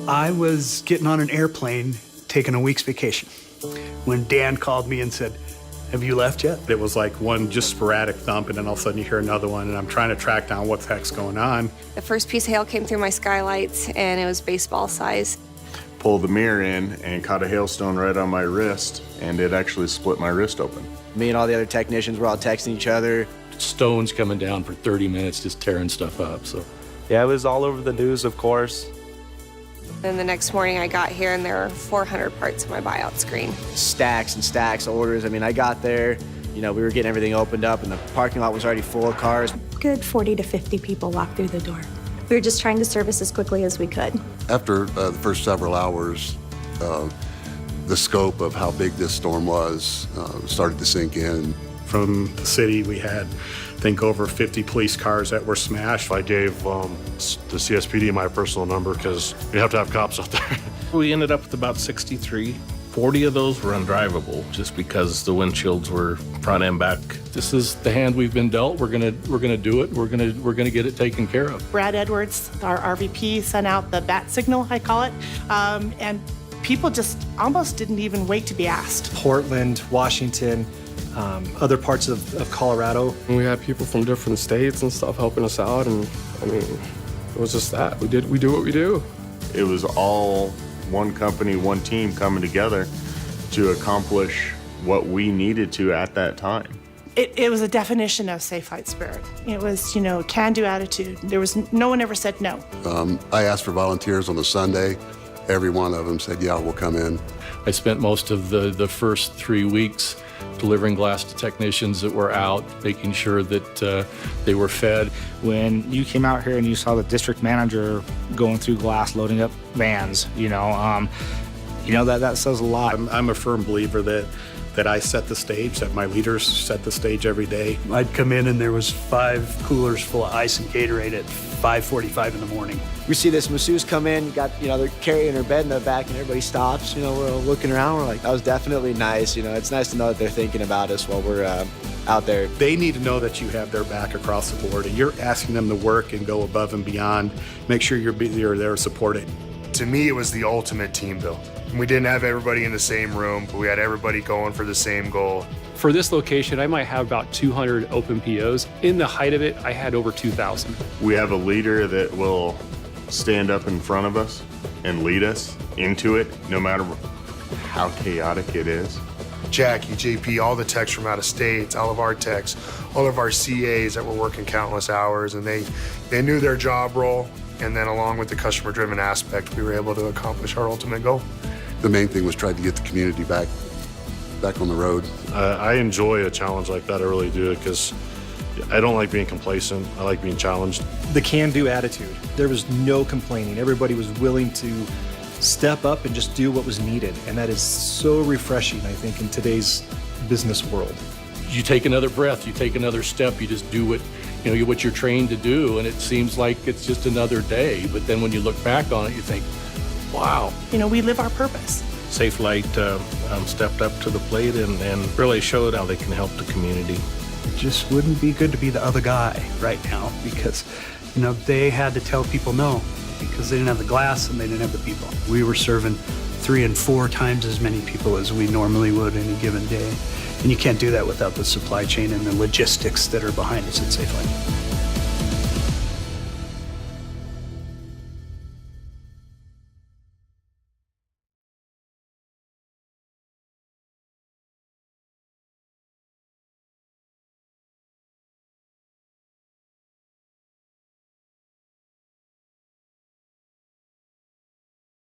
I was getting on an airplane, taking a week's vacation, when Dan called me and said, "Have you left yet?" It was like one just sporadic thump, and then all of a sudden you hear another one, and I'm trying to track down what the heck's going on. The first piece of hail came through my skylights, and it was baseball size. Pulled the mirror in and caught a hailstone right on my wrist, and it actually split my wrist open. Me and all the other technicians were all texting each other. Stones coming down for 30 minutes, just tearing stuff up. So, yeah, it was all over the news, of course. Then the next morning I got here and there were 400 parts on my buyout screen. Stacks and stacks of orders. I mean, I got there, we were getting everything opened up and the parking lot was already full of cars. Good 40 to 50 people walked through the door. We were just trying to service as quickly as we could. After the first several hours, the scope of how big this storm was started to sink in. From the city, we had, I think, over 50 police cars that were smashed. I gave the CSPD my personal number because you have to have cops out there. We ended up with about 63. 40 of those were undrivable just because the windshields were front and back. this is the hand we've been dealt. We're gonna do it. We're gonna get it taken care of. Brad Edwards, our RVP, sent out the bat signal, I call it, and people just almost didn't even wait to be asked. Portland, Washington, other parts of Colorado. And we had people from different states and stuff helping us out, and I mean, it was just that. We do what we do. It was all one company, one team coming together to accomplish what we needed to at that time. It was a definition of Safelite spirit. It was, can-do attitude. There was no one ever said no. I asked for volunteers on a Sunday. Every one of them said, yeah, we'll come in. I spent most of the first 3 weeks delivering glass to technicians that were out, making sure that they were fed. When you came out here and you saw the district manager going through glass, loading up vans, that says a lot. I'm a firm believer that I set the stage, that my leaders set the stage every day. I'd come in and there was 5 coolers full of ice and Gatorade at 5:45 in the morning. We see this masseuse come in, they're carrying her bed in the back, and everybody stops. We're all looking around. We're like, that was definitely nice. It's nice to know that they're thinking about us while we're out there. They need to know that you have their back across the board, and you're asking them to work and go above and beyond. Make sure you're there supported. To me, it was the ultimate team build. We didn't have everybody in the same room, but we had everybody going for the same goal. For this location, I might have about 200 open POs. In the height of it, I had over 2,000. We have a leader that will stand up in front of us and lead us into it, no matter how chaotic it is. Jackie, JP, all the techs from out of state, all of our techs, all of our CAs that were working countless hours, and they knew their job role, and then along with the customer-driven aspect, we were able to accomplish our ultimate goal. The main thing was trying to get the community back on the road. I enjoy a challenge like that, I really do, because I don't like being complacent. I like being challenged. The can-do attitude. There was no complaining. Everybody was willing to step up and just do what was needed, and that is so refreshing, I think, in today's business world. You take another breath, you take another step, you just do what you're trained to do, and it seems like it's just another day. But then when you look back on it, you think, wow. We live our purpose. Safelite stepped up to the plate and really showed how they can help the community. It just wouldn't be good to be the other guy right now because, they had to tell people no because they didn't have the glass and they didn't have the people. We were serving 3 and 4 times as many people as we normally would any given day. And you can't do that without the supply chain and the logistics that are behind us at Safelite.